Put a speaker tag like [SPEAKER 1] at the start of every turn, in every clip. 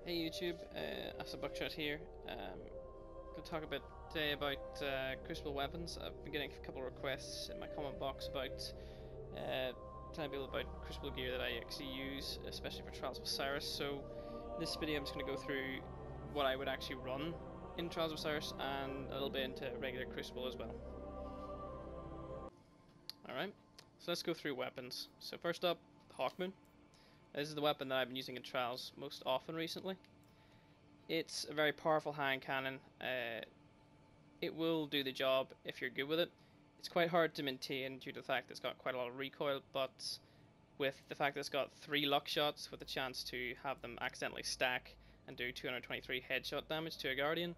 [SPEAKER 1] Hey YouTube, AcidBuckshot here. Going to talk a bit today about Crucible weapons. I've been getting a couple of requests in my comment box about telling people about Crucible gear that I actually use, especially for Trials of Osiris. So in this video I'm just going to go through what I would actually run in Trials of Osiris and a little bit into regular Crucible as well. Alright, so let's go through weapons. So first up, the Hawkmoon. This is the weapon that I've been using in Trials most often recently. It's a very powerful hand cannon. It will do the job if you're good with it. It's quite hard to maintain due to the fact that it's got quite a lot of recoil, but with the fact that it's got 3 luck shots with the chance to have them accidentally stack and do 223 headshot damage to a Guardian,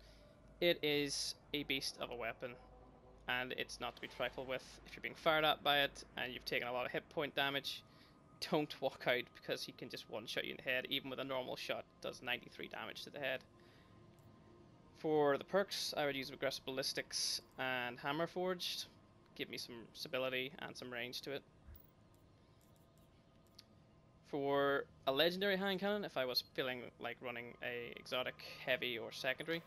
[SPEAKER 1] it is a beast of a weapon, and it's not to be trifled with. If you're being fired at by it and you've taken a lot of hit point damage, don't walk out, because he can just one-shot you in the head. Even with a normal shot, it does 93 damage to the head. For the perks, I would use Aggressive Ballistics and Hammer Forged. Give me some stability and some range to it. For a legendary hand cannon, if I was feeling like running a exotic, heavy, or secondary,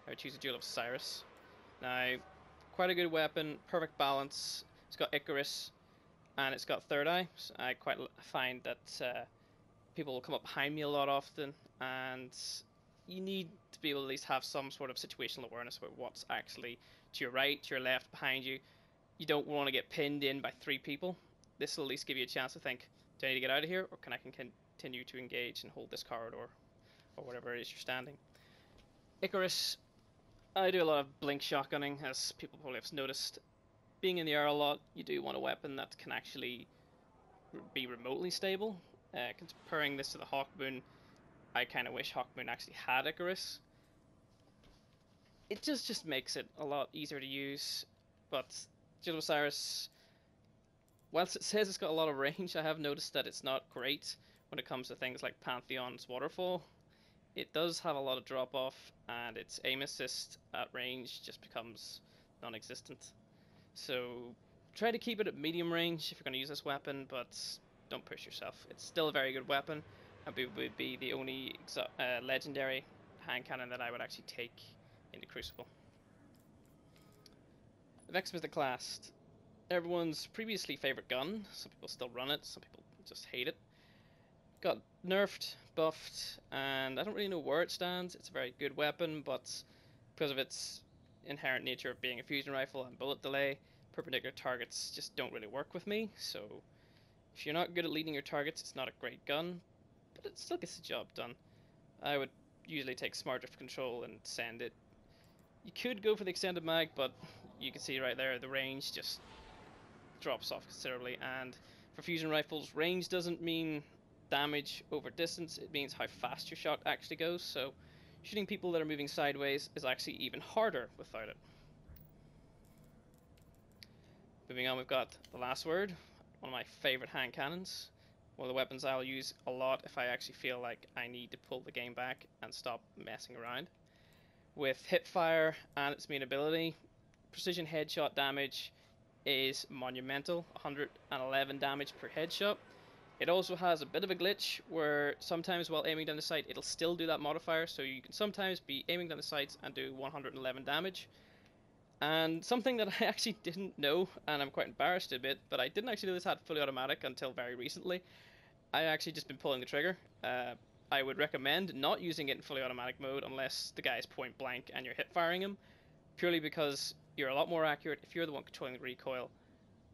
[SPEAKER 1] I would choose a Jewel of Osiris. Now, quite a good weapon, perfect balance. It's got Icarus, and it's got Third Eye. So I quite find that people will come up behind me a lot often, and you need to be able to at least have some sort of situational awareness about what's actually to your right, to your left, behind you. You don't want to get pinned in by 3 people. This will at least give you a chance to think, do I need to get out of here, or can I continue to engage and hold this corridor, or whatever it is you're standing. Icarus, I do a lot of blink shotgunning, as people probably have noticed. Being in the air a lot, you do want a weapon that can actually be remotely stable. Comparing this to the Hawkmoon, I kind of wish Hawkmoon actually had Icarus. It just makes it a lot easier to use, but Jewel of Osiris, whilst it says it's got a lot of range, I have noticed that it's not great when it comes to things like Pantheon's Waterfall. It does have a lot of drop off, and its aim assist at range just becomes non-existent. So try to keep it at medium range if you're going to use this weapon, but don't push yourself. It's still a very good weapon, and it would be the only legendary hand cannon that I would actually take into Crucible. The next was the class. Everyone's previously favourite gun. Some people still run it, some people just hate it. Got nerfed, buffed, and I don't really know where it stands. It's a very good weapon, but because of its inherent nature of being a fusion rifle and bullet delay, perpendicular targets just don't really work with me. So if you're not good at leading your targets, it's not a great gun, but it still gets the job done. I would usually take smart drift control and send it. You could go for the extended mag, but you can see right there the range just drops off considerably, and for fusion rifles, range doesn't mean damage over distance, it means how fast your shot actually goes, so shooting people that are moving sideways is actually even harder without it. Moving on, we've got the last word, one of my favourite hand cannons, one of the weapons I'll use a lot if I actually feel like I need to pull the game back and stop messing around. With hipfire and its main ability, precision headshot damage is monumental, 111 damage per headshot. It also has a bit of a glitch where sometimes while aiming down the sight it'll still do that modifier, so you can sometimes be aiming down the sights and do 111 damage. And something that I actually didn't know, and I'm quite embarrassed a bit, but I didn't actually know this had fully automatic until very recently. I actually just been pulling the trigger. I would recommend not using it in fully automatic mode unless the guy is point blank and you're hip firing him, purely because you're a lot more accurate if you're the one controlling the recoil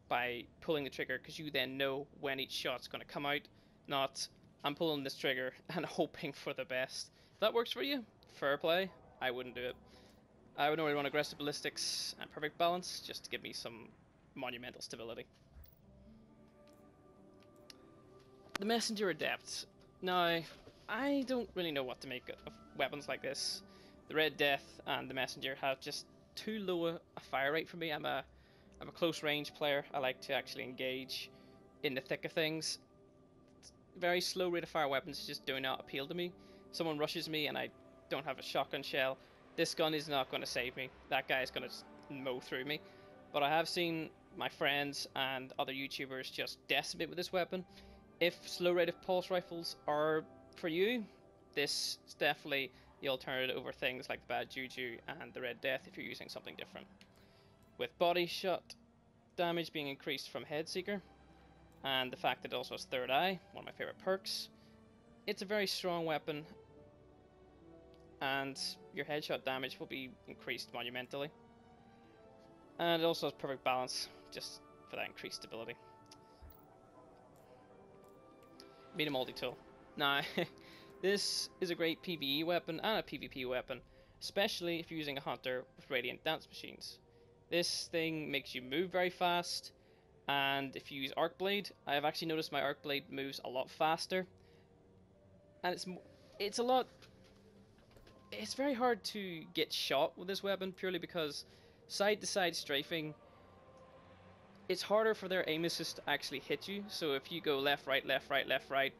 [SPEAKER 1] by pulling the trigger, because you then know when each shot's going to come out, not I'm pulling this trigger and hoping for the best. If that works for you, fair play. I wouldn't do it. I would normally run Aggressive Ballistics and Perfect Balance just to give me some monumental stability. The Messenger Adept. Now, I don't really know what to make of weapons like this. The Red Death and the Messenger have just too low a fire rate for me. I'm a close range player. I like to actually engage in the thick of things. Very slow rate of fire weapons just do not appeal to me. Someone rushes me and I don't have a shotgun shell, this gun is not going to save me. That guy is going to mow through me. But I have seen my friends and other YouTubers just decimate with this weapon. If slow rate of pulse rifles are for you, this is definitely the alternative over things like the Bad Juju and the Red Death if you're using something different. With body shot damage being increased from Headseeker, and the fact that it also has Third Eye, one of my favourite perks, it's a very strong weapon, and your headshot damage will be increased monumentally. And it also has perfect balance, just for that increased stability. Meet a multi-tool. Now, this is a great PvE weapon and a PvP weapon, especially if you're using a hunter with Radiant Dance Machines. This thing makes you move very fast, and if you use Arc Blade, I have actually noticed my Arc Blade moves a lot faster, and it's very hard to get shot with this weapon purely because side-to-side strafing, it's harder for their aim assist to actually hit you. So if you go left, right, left, right, left, right,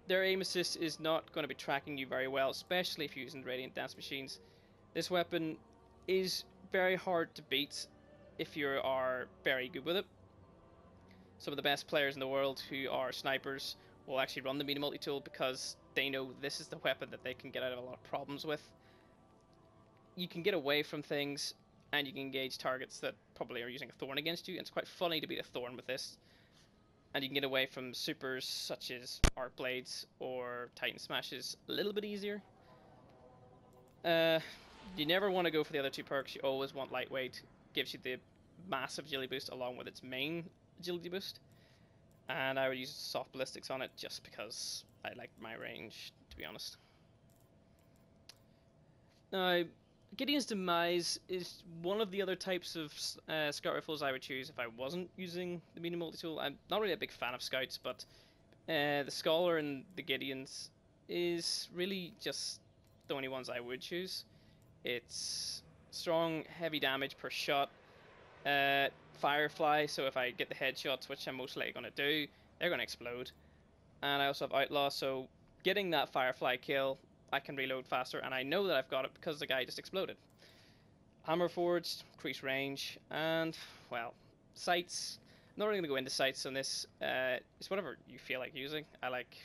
[SPEAKER 1] their aim assist is not going to be tracking you very well, especially if you're using Radiant Dance Machines. This weapon is very hard to beat if you are very good with it. Some of the best players in the world who are snipers will actually run the Meter Multi-Tool because they know this is the weapon that they can get out of a lot of problems with. You can get away from things, and you can engage targets that probably are using a Thorn against you, and it's quite funny to beat a Thorn with this. And you can get away from supers such as Arc Blades or Titan Smashes a little bit easier. You never want to go for the other two perks. You always want Lightweight. Gives you the massive agility boost along with its main agility boost. And I would use soft ballistics on it just because I like my range, to be honest. Now, Gideon's Demise is one of the other types of scout rifles I would choose if I wasn't using the Meter Multi-Tool. I'm not really a big fan of scouts, but the Scholar and the Gideon's is really just the only ones I would choose. It's strong, heavy damage per shot. Firefly, so if I get the headshots, which I'm most likely going to do, they're going to explode. And I also have Outlaw, so getting that Firefly kill, I can reload faster, and I know that I've got it because the guy just exploded. Hammer Forged, increased range, and, well, sights. I'm not really going to go into sights on this. It's whatever you feel like using. I like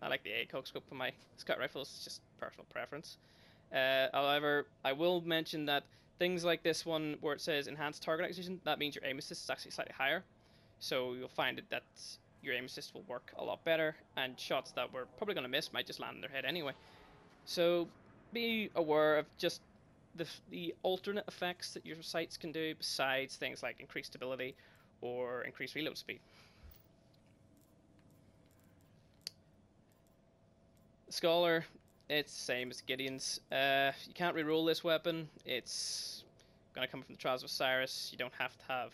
[SPEAKER 1] the ACOG scope for my scout rifles. It's just personal preference. However, I will mention that things like this one where it says enhanced target acquisition, that means your aim assist is actually slightly higher. So you'll find that your aim assist will work a lot better, and shots that we're probably going to miss might just land in their head anyway. So be aware of just the alternate effects that your sights can do besides things like increased stability or increased reload speed. Scholar, it's the same as Gideon's. You can't reroll this weapon. It's going to come from the Trials of Osiris. You don't have to have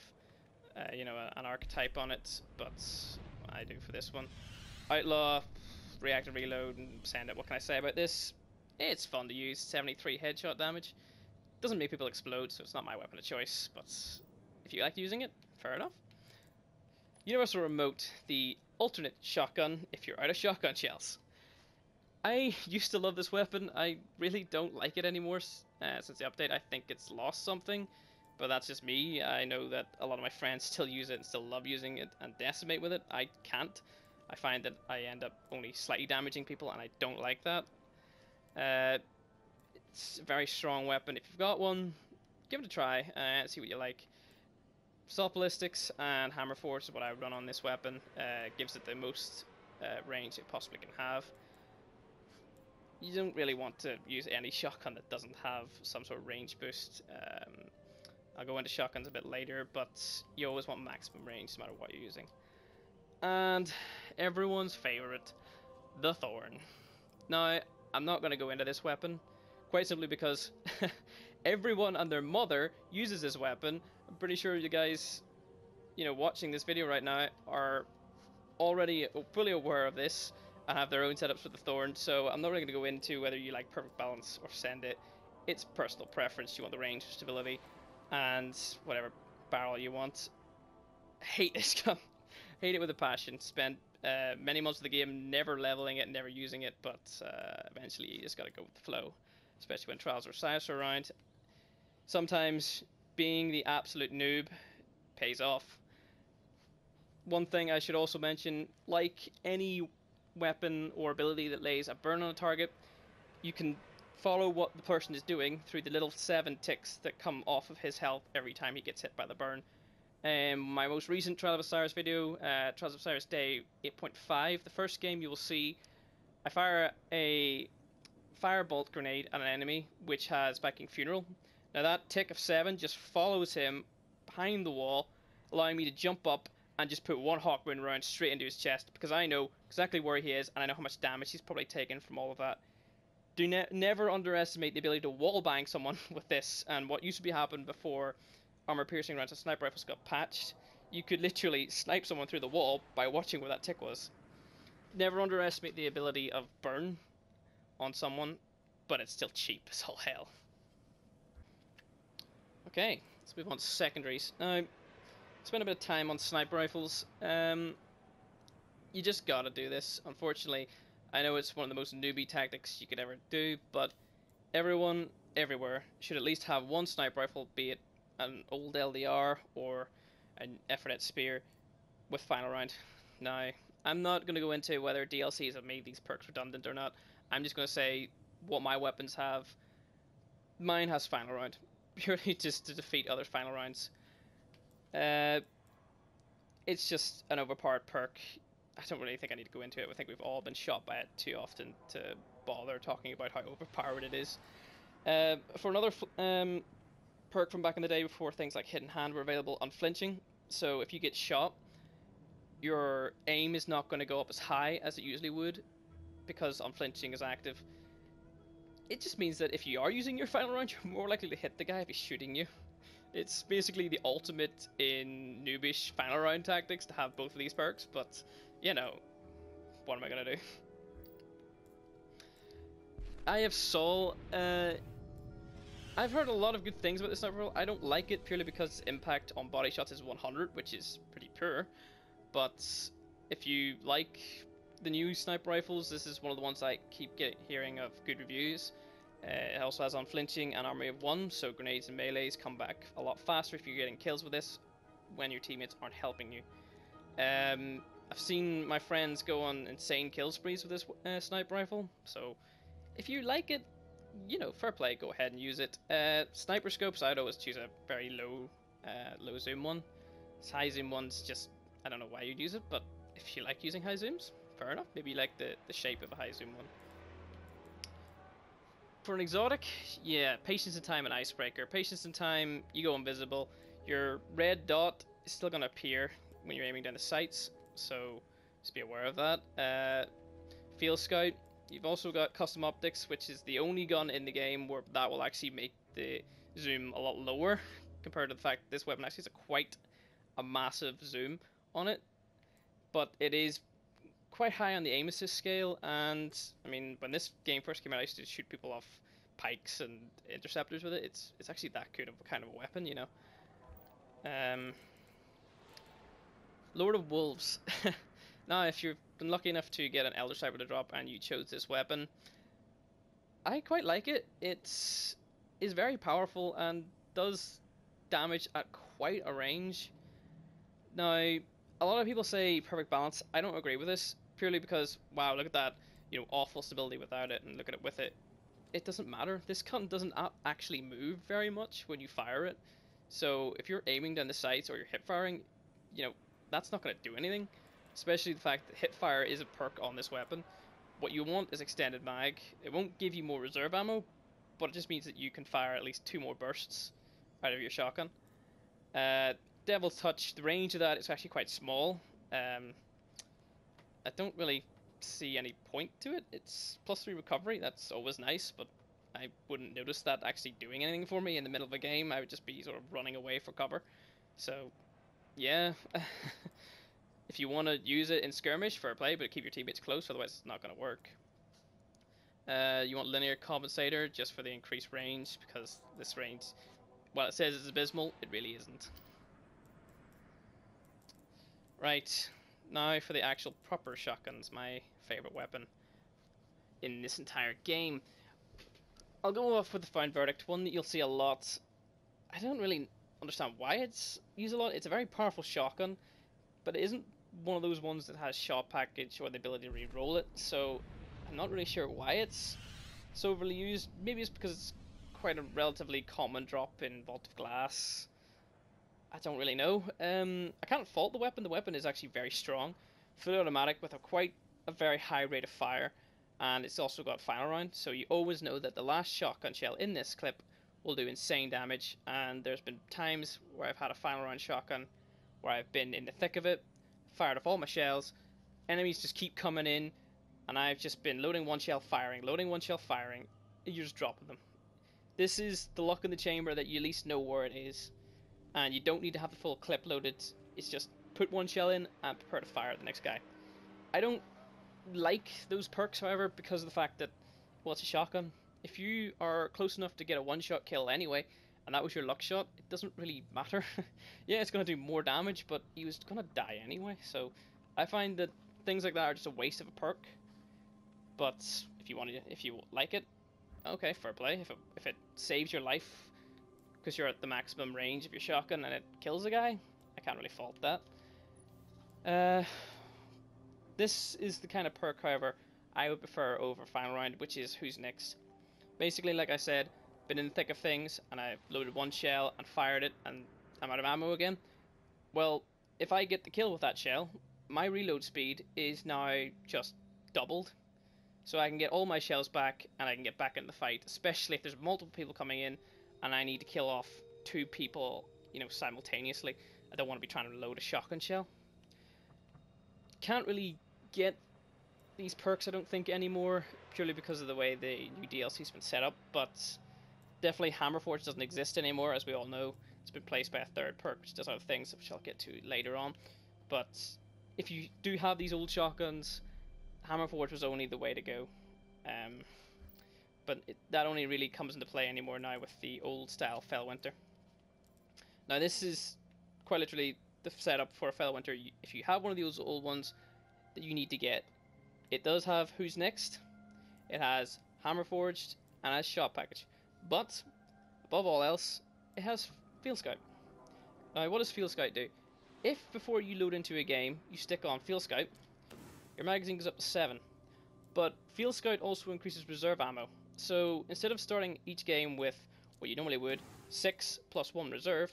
[SPEAKER 1] an archetype on it, but I do for this one. Outlaw, reactive reload, and send it. What can I say about this? It's fun to use. 73 headshot damage. Doesn't make people explode, so it's not my weapon of choice, but if you like using it, fair enough. Universal Remote, the alternate shotgun if you're out of shotgun shells. I used to love this weapon. I really don't like it anymore since the update. I think it's lost something, but that's just me. I know that a lot of my friends still use it and still love using it and decimate with it. I can't. I find that I end up only slightly damaging people, and I don't like that. It's a very strong weapon. If you've got one, give it a try and see what you like. Soft ballistics and hammer force is what I run on this weapon. Gives it the most range it possibly can have. You don't really want to use any shotgun that doesn't have some sort of range boost. I'll go into shotguns a bit later, but you always want maximum range no matter what you're using. And everyone's favorite, the Thorn. Now, I'm not going to go into this weapon, quite simply because everyone and their mother uses this weapon. I'm pretty sure you guys, watching this video right now are already fully aware of this and have their own setups with the Thorn, so I'm not really going to go into whether you like perfect balance or send it. It's personal preference. You want the range, stability, and whatever barrel you want. Hate this gun. Hate it with a passion. Spent many months of the game never leveling it, never using it, but eventually you just got to go with the flow, especially when Trials or Osiris are around. Sometimes being the absolute noob pays off. One thing I should also mention, like any weapon or ability that lays a burn on a target, you can follow what the person is doing through the little 7 ticks that come off of his health every time he gets hit by the burn. My most recent Trial of Osiris video, Trials of Osiris Day 8.5, the first game, you will see I fire a firebolt grenade at an enemy which has Viking Funeral. Now that tick of 7 just follows him behind the wall, allowing me to jump up and just put one Hawkwind round straight into his chest, because I know exactly where he is and I know how much damage he's probably taken from all of that. Do never underestimate the ability to wallbang someone with this, and what used to be happening before armor piercing rounds and sniper rifles got patched, you could literally snipe someone through the wall by watching where that tick was. Never underestimate the ability of burn on someone, but it's still cheap as all hell. Okay, let's move on to secondaries. Now, spend a bit of time on sniper rifles. You just gotta do this, unfortunately. I know it's one of the most newbie tactics you could ever do, but everyone, everywhere, should at least have one sniper rifle, be it an old LDR or an Effernet Spear with final round. Now, I'm not going to go into whether DLCs have made these perks redundant or not. I'm just going to say what my weapons have. Mine has final round, purely just to defeat other final rounds. It's just an overpowered perk. I don't really think I need to go into it. I think we've all been shot by it too often to bother talking about how overpowered it is. For another perk from back in the day, before things like hidden hand were available, unflinching. So if you get shot, your aim is not going to go up as high as it usually would, because unflinching is active. It just means that if you are using your final round, you're more likely to hit the guy if he's shooting you. It's basically the ultimate in noobish final round tactics to have both of these perks, but, you know, what am I going to do? I have Sol. I've heard a lot of good things about this sniper rifle. I don't like it purely because its impact on body shots is 100, which is pretty poor. But if you like the new sniper rifles, this is one of the ones I keep hearing of good reviews. It also has unflinching and armory of 1, so grenades and melees come back a lot faster if you're getting kills with this when your teammates aren't helping you. I've seen my friends go on insane kill sprees with this sniper rifle, so if you like it, you know, fair play, go ahead and use it. Sniper scopes, I'd always choose a very low zoom one. This high zoom one's just, I don't know why you'd use it, but if you like using high zooms, fair enough. Maybe you like the shape of a high zoom one. For an exotic, yeah, Patience in Time and Icebreaker. Patience in Time, you go invisible. Your red dot is still going to appear when you're aiming down the sights, so just be aware of that. Field Scout, you've also got Custom Optics, which is the only gun in the game where that will actually make the zoom a lot lower, compared to the fact that this weapon actually has quite a massive zoom on it. But it is quite high on the aim assist scale, and I mean, when this game first came out, I used to shoot people off pikes and interceptors with it. It's actually that good of a kind of a weapon, you know. Lord of Wolves. Now, if you've been lucky enough to get an Elder Sniper to drop and you chose this weapon, I quite like it. It is very powerful and does damage at quite a range. Now, a lot of people say perfect balance. I don't agree with this, purely because, wow, look at that, you know, awful stability without it, and look at it with it. It doesn't matter. This gun doesn't actually move very much when you fire it. So if you're aiming down the sights or you're hip firing, you know, that's not going to do anything. Especially the fact that hip fire is a perk on this weapon. What you want is extended mag. It won't give you more reserve ammo, but it just means that you can fire at least 2 more bursts out of your shotgun. Devil's Touch, the range of that is actually quite small. I don't really see any point to it. It's +3 recovery, that's always nice, but I wouldn't notice that actually doing anything for me in the middle of a game. I would just be sort of running away for cover. So, yeah. If you want to use it in skirmish, fair play, but keep your teammates close, otherwise it's not going to work. You want linear compensator just for the increased range, because this range, while it says it's abysmal, it really isn't. Right, now for the actual proper shotguns, my favorite weapon in this entire game. I'll go off with the Found Verdict, one that you'll see a lot. I don't really understand why it's used a lot. It's a very powerful shotgun, but it isn't one of those ones that has shot package or the ability to re-roll it, so I'm not really sure why it's so overly used. Maybe it's because it's quite a relatively common drop in Vault of Glass. I don't really know. I can't fault the weapon. The weapon is actually very strong, fully automatic with a very high rate of fire, and it's also got final round. So you always know that the last shotgun shell in this clip will do insane damage. And there's been times where I've had a final round shotgun, where I've been in the thick of it, fired off all my shells, enemies just keep coming in, and I've just been loading one shell, firing, loading one shell, firing. You're just dropping them. This is the luck in the chamber that you at least know where it is. And you don't need to have the full clip loaded. It's just put one shell in and prepare to fire at the next guy. I don't like those perks, however, because of the fact that, well, it's a shotgun. If you are close enough to get a one-shot kill anyway, and that was your luck shot, it doesn't really matter. Yeah, it's going to do more damage, but he was going to die anyway. So I find that things like that are just a waste of a perk. But if you like it, okay, fair play. If it saves your life, because you're at the maximum range of your shotgun and it kills a guy, I can't really fault that. This is the kind of perk, however, I would prefer over final round, which is who's next. Basically, like I said, been in the thick of things, and I've loaded one shell and fired it, and I'm out of ammo again. Well, if I get the kill with that shell, my reload speed is now just doubled. So I can get all my shells back, and I can get back in the fight, especially if there's multiple people coming in, and I need to kill off 2 people, simultaneously. I don't want to be trying to load a shotgun shell. Can't really get these perks, I don't think, anymore, purely because of the way the new DLC's been set up, but definitely Hammerforge doesn't exist anymore, as we all know. It's been replaced by a third perk, which does other things, which I'll get to later on. But if you do have these old shotguns, Hammerforge was only the way to go. But that only really comes into play anymore now with the old style Fellwinter. Now this is quite literally the setup for a Fellwinter. If you have one of those old ones that you need to get, it does have Who's Next, it has Hammerforged, and has Shot Package. But above all else, it has Field Scout. Now what does Field Scout do? If before you load into a game you stick on Field Scout, your magazine goes up to 7. But Field Scout also increases reserve ammo. So instead of starting each game with what you normally would, 6 plus 1 reserve,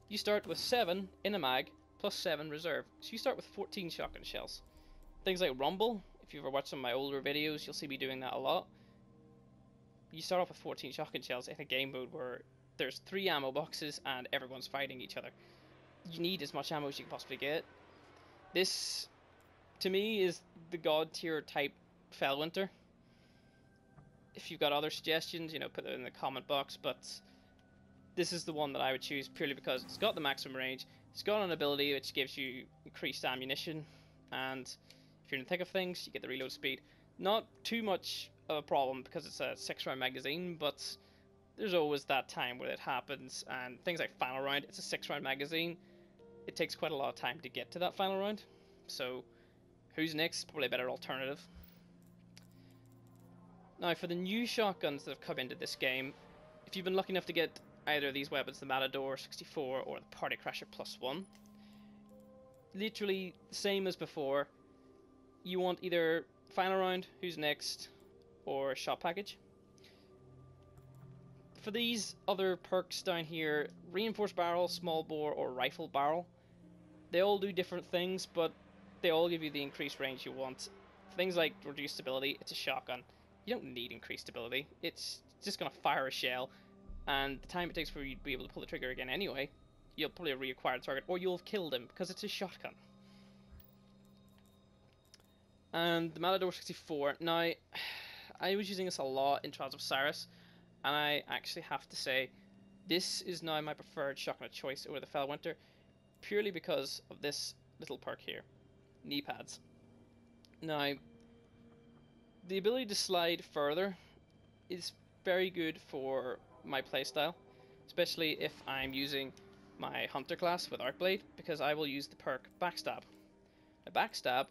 [SPEAKER 1] you start with 7 in a mag plus 7 reserve. So you start with 14 shotgun shells. Things like Rumble, if you've ever watched some of my older videos, you'll see me doing that a lot. You start off with 14 shotgun shells in a game mode where there's 3 ammo boxes and everyone's fighting each other. You need as much ammo as you can possibly get. This, to me, is the god tier type Fellwinter. If you've got other suggestions, put them in the comment box, but this is the one that I would choose purely because it's got the maximum range, it's got an ability which gives you increased ammunition, and if you're in the thick of things, you get the reload speed. Not too much of a problem because it's a 6-round magazine, but there's always that time where it happens, and things like final round, it's a 6-round magazine, it takes quite a lot of time to get to that final round, so Who's Next? Probably a better alternative. Now, for the new shotguns that have come into this game, if you've been lucky enough to get either of these weapons, the Matador 64 or the Party Crasher +1, literally the same as before. You want either final round, Who's Next, or shot package. For these other perks down here, reinforced barrel, small bore, or rifle barrel, they all do different things, but they all give you the increased range you want. Things like reduced stability, it's a shotgun. You don't need increased stability, it's just going to fire a shell, and the time it takes for you to be able to pull the trigger again anyway, you'll probably reacquire the target, or you'll have killed him, because it's a shotgun. And the Matador 64, now, I was using this a lot in Trials of Osiris, and I actually have to say, this is now my preferred shotgun of choice over the Fellwinter, purely because of this little perk here, knee pads. Now, the ability to slide further is very good for my playstyle, especially if I'm using my Hunter class with Arcblade, because I will use the perk Backstab. A Backstab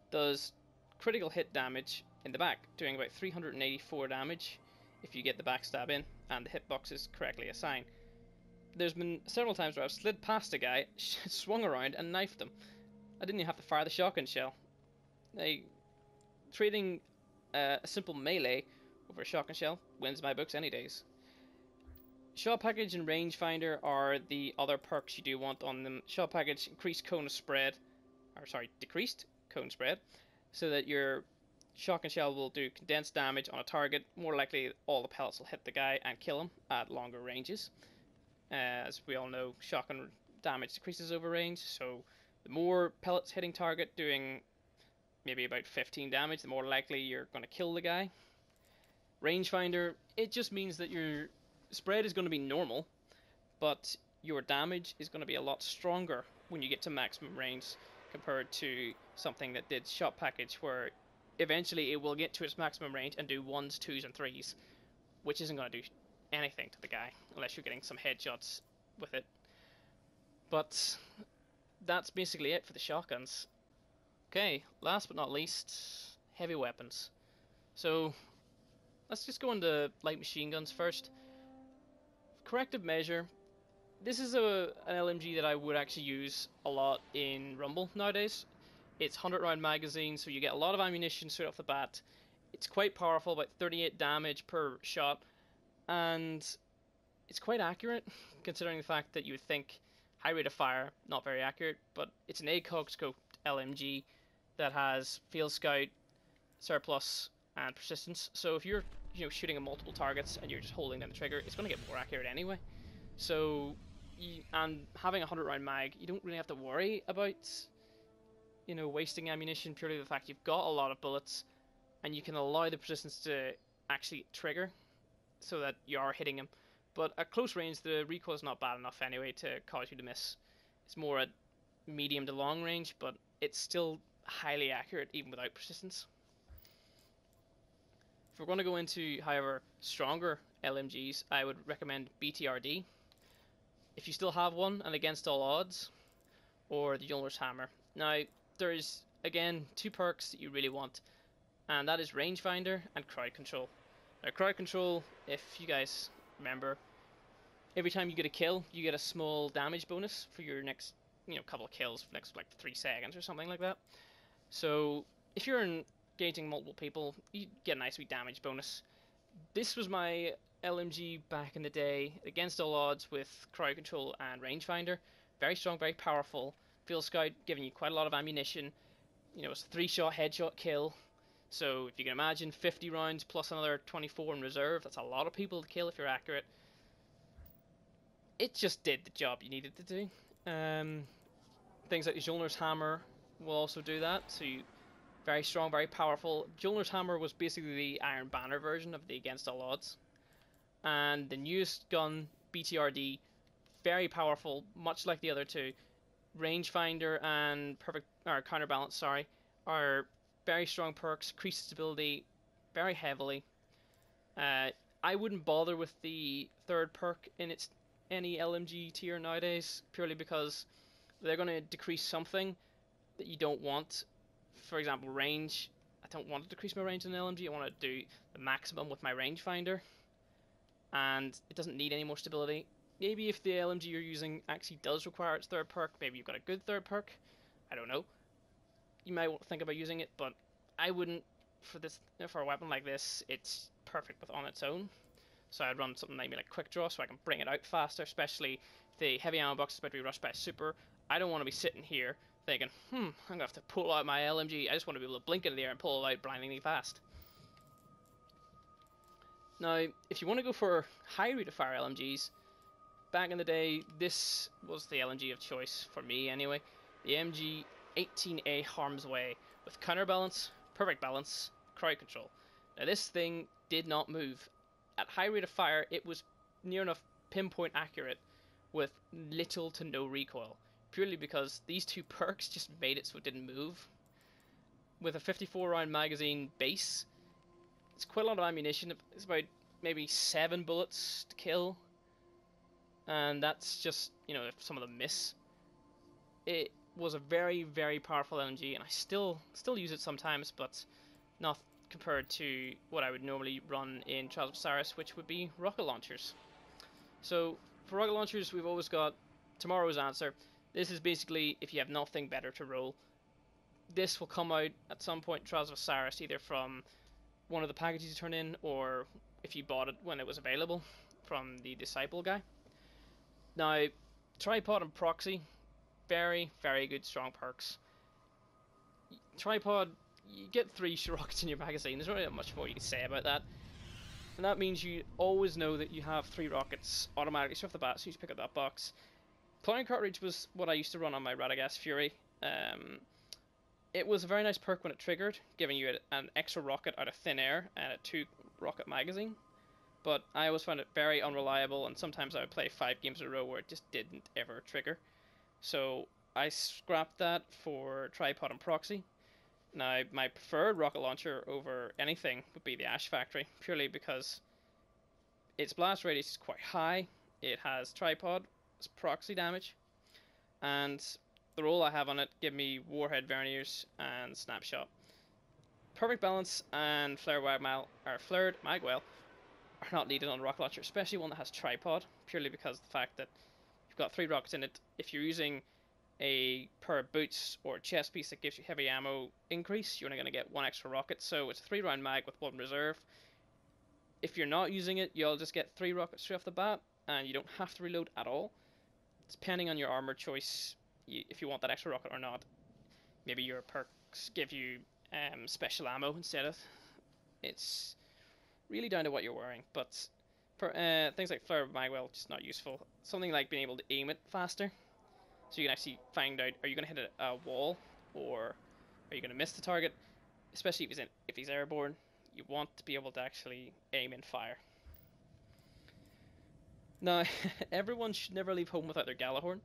[SPEAKER 1] does critical hit damage in the back, doing about 384 damage if you get the Backstab in and the hitbox is correctly assigned. There's been several times where I've slid past a guy, swung around and knifed him. I didn't even have to fire the shotgun shell. Now, trading a simple melee over a shotgun shell wins my books any days. Shot package and rangefinder are the other perks you do want on them. Shot package increased cone of spread, decreased cone spread, so that your shotgun shell will do condensed damage on a target. More likely, all the pellets will hit the guy and kill him at longer ranges. As we all know, shotgun damage decreases over range, so the more pellets hitting target, doing maybe about 15 damage, the more likely you're going to kill the guy. Rangefinder, it just means that your spread is going to be normal, but your damage is going to be a lot stronger when you get to maximum range compared to something that did shot package, where eventually it will get to its maximum range and do 1s, 2s, and 3s, which isn't going to do anything to the guy unless you're getting some headshots with it. But that's basically it for the shotguns. Okay, last but not least, heavy weapons. So let's just go into light machine guns first. Corrective measure. This is an LMG that I would actually use a lot in Rumble nowadays. It's 100 round magazine, so you get a lot of ammunition straight off the bat. It's quite powerful, about 38 damage per shot, and it's quite accurate, considering the fact that you would think high rate of fire, not very accurate, but it's an ACOG scoped LMG that has field scout, surplus, and persistence. So if you're shooting at multiple targets and you're just holding down the trigger, it's going to get more accurate anyway. So, and having a 100 round mag, you don't really have to worry about wasting ammunition, purely the fact you've got a lot of bullets and you can allow the persistence to actually trigger so that you are hitting them. But at close range, the recoil is not bad enough anyway to cause you to miss. It's more at medium to long range, but it's still highly accurate even without persistence. If we're going to go into, however, stronger LMGs, I would recommend BTRD, if you still have one, and against all odds, or the Jeweler's Hammer. Now, there's, again, two perks that you really want, and that is rangefinder and crowd control. Now, crowd control, if you guys remember, every time you get a kill, you get a small damage bonus for your next, couple of kills, for next, 3 seconds or something like that. So, if you're engaging multiple people, you get a nice wee damage bonus. This was my LMG back in the day, against all odds, with crowd control and rangefinder. Very strong, very powerful. Field scout giving you quite a lot of ammunition. It's a 3-shot headshot kill. So if you can imagine 50 rounds plus another 24 in reserve, that's a lot of people to kill if you're accurate. It just did the job you needed to do. Things like the Jeweler's Hammer will also do that. So very strong, very powerful. Jeweler's Hammer was basically the Iron Banner version of the Against All Odds. And the newest gun, BTRD, very powerful, much like the other two. Rangefinder and counterbalance, are very strong perks, increase stability very heavily. I wouldn't bother with the third perk in any LMG tier nowadays, purely because they're going to decrease something that you don't want. For example, range. I don't want to decrease my range in an LMG. I want to do the maximum with my rangefinder, and it doesn't need any more stability. Maybe if the LMG you're using actually does require its third perk, maybe you've got a good third perk. I don't know. You might want to think about using it, but I wouldn't for a weapon like this. It's perfect on its own. So I'd run something maybe like quick draw so I can bring it out faster, especially if the heavy ammo box is about to be rushed by a super. I don't want to be sitting here thinking, I'm going to have to pull out my LMG. I just want to be able to blink into the air and pull it out blindingly fast. Now, if you want to go for high rate of fire LMGs, back in the day, this was the LMG of choice for me anyway. The MG 18A Harm's Way with counterbalance, perfect balance, crowd control. Now this thing did not move. At high rate of fire, it was near enough pinpoint accurate with little to no recoil, purely because these two perks just made it so it didn't move. With a 54 round magazine base, it's quite a lot of ammunition. It's about maybe 7 bullets to kill, and that's just, if some of them miss. It was a very, very powerful LMG, and I still use it sometimes, but not compared to what I would normally run in Trials of Osiris, which would be rocket launchers. So for rocket launchers, we've always got tomorrow's answer. This is basically if you have nothing better to roll. this will come out at some point in Trials of Osiris, either from one of the packages you turn in, or if you bought it when it was available from the Disciple guy. Now, Tripod and Proxy, very, very good strong perks. Tripod, you get 3 rockets in your magazine. There's not much more you can say about that. And that means you always know that you have 3 rockets automatically straight off the bat, so you just pick up that box. Cloning Cartridge was what I used to run on my Radagast Fury. It was a very nice perk when it triggered, giving you an extra rocket out of thin air and a 2 rocket magazine. But I always found it very unreliable, and sometimes I would play 5 games in a row where it just didn't ever trigger. So I scrapped that for Tripod and Proxy. Now, my preferred rocket launcher over anything would be the SHAREfactory, purely because its blast radius is quite high, it has Tripod, it's proxy damage, and the roll I have on it give me Warhead Verniers and Snapshot. Perfect Balance and Flared Magwell are not needed on a rocket launcher, especially one that has Tripod, purely because of the fact that you've got 3 rockets in it. If you're using a pair of boots or a chest piece that gives you heavy ammo increase, you're only going to get 1 extra rocket, so it's a 3-round mag with 1 reserve. If you're not using it, you'll just get 3 rockets straight off the bat, and you don't have to reload at all. Depending on your armor choice, if you want that extra rocket or not. Maybe your perks give you special ammo instead of. It's really down to what you're wearing, but for things like Flare of Magwell, just not useful. Something like being able to aim it faster, so you can actually find out, are you going to hit a wall, or are you going to miss the target? Especially if he's airborne, you want to be able to actually aim and fire. Now, everyone should never leave home without their Galahorn.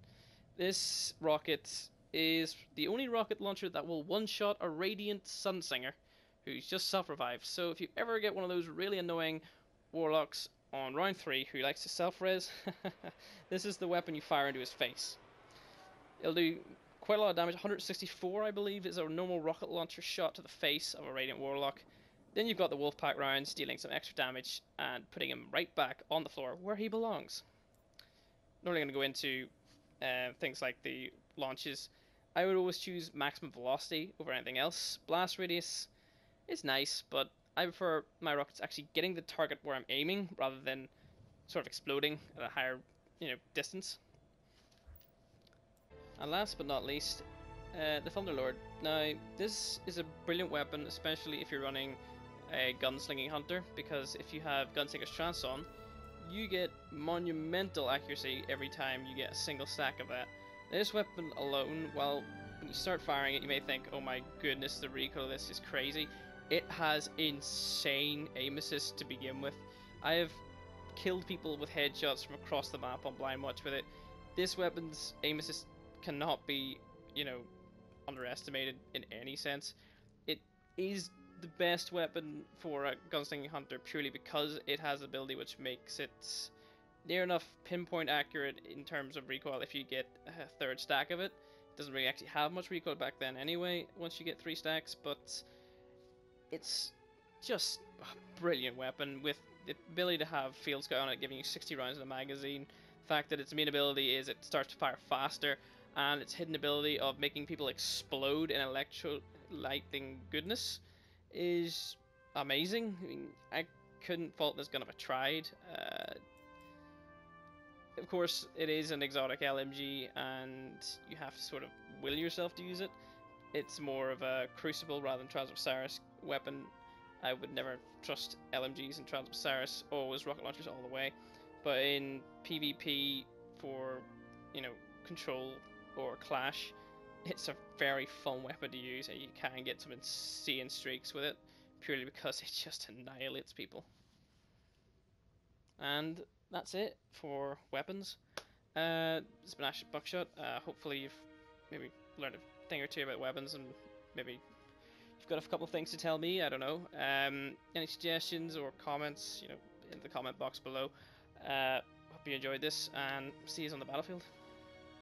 [SPEAKER 1] This rocket is the only rocket launcher that will one-shot a Radiant Sunsinger, who's just self-revived. So if you ever get one of those really annoying Warlocks on round 3 who likes to self-res, this is the weapon you fire into his face. It'll do quite a lot of damage. 164, I believe, is a normal rocket launcher shot to the face of a Radiant Warlock. Then you've got the Wolfpack rounds, dealing some extra damage and putting him right back on the floor where he belongs. Not really going to go into things like the launches. I would always choose maximum velocity over anything else. Blast radius is nice, but I prefer my rockets actually getting the target where I'm aiming rather than sort of exploding at a higher, distance. And last but not least, the Thunderlord. Now, this is a brilliant weapon, especially if you're running a gunslinging hunter, because if you have Gunslinger's Trance on, you get monumental accuracy every time you get a single stack of that. Now, this weapon alone, well, when you start firing it, you may think, oh my goodness, the recoil of this is crazy. It has insane aim assist to begin with. I have killed people with headshots from across the map on Blind Watch with it. This weapon's aim assist cannot be, underestimated in any sense. It is the best weapon for a gunslinging hunter purely because it has the ability which makes it near enough pinpoint accurate in terms of recoil if you get a 3rd stack of it. It doesn't really actually have much recoil back then anyway once you get 3 stacks, but it's just a brilliant weapon with the ability to have Field Scout on it, giving you 60 rounds in a magazine. The fact that its main ability is it starts to fire faster, and its hidden ability of making people explode in electrolyting goodness is amazing. I mean, I couldn't fault this gun if I tried. Of course, it is an exotic LMG, and you have to sort of will yourself to use it. It's more of a Crucible rather than Trials of Osiris weapon. I would never trust LMGs in Trials of Osiris, always rocket launchers all the way. But in PvP for, control or clash, it's a very fun weapon to use, and you can get some insane streaks with it, purely because it just annihilates people. And that's it for weapons. It's been AcidBuckshot. Hopefully you've maybe learned a thing or two about weapons, and maybe you've got a couple of things to tell me, I don't know. Any suggestions or comments, in the comment box below. Hope you enjoyed this, and see you on the battlefield.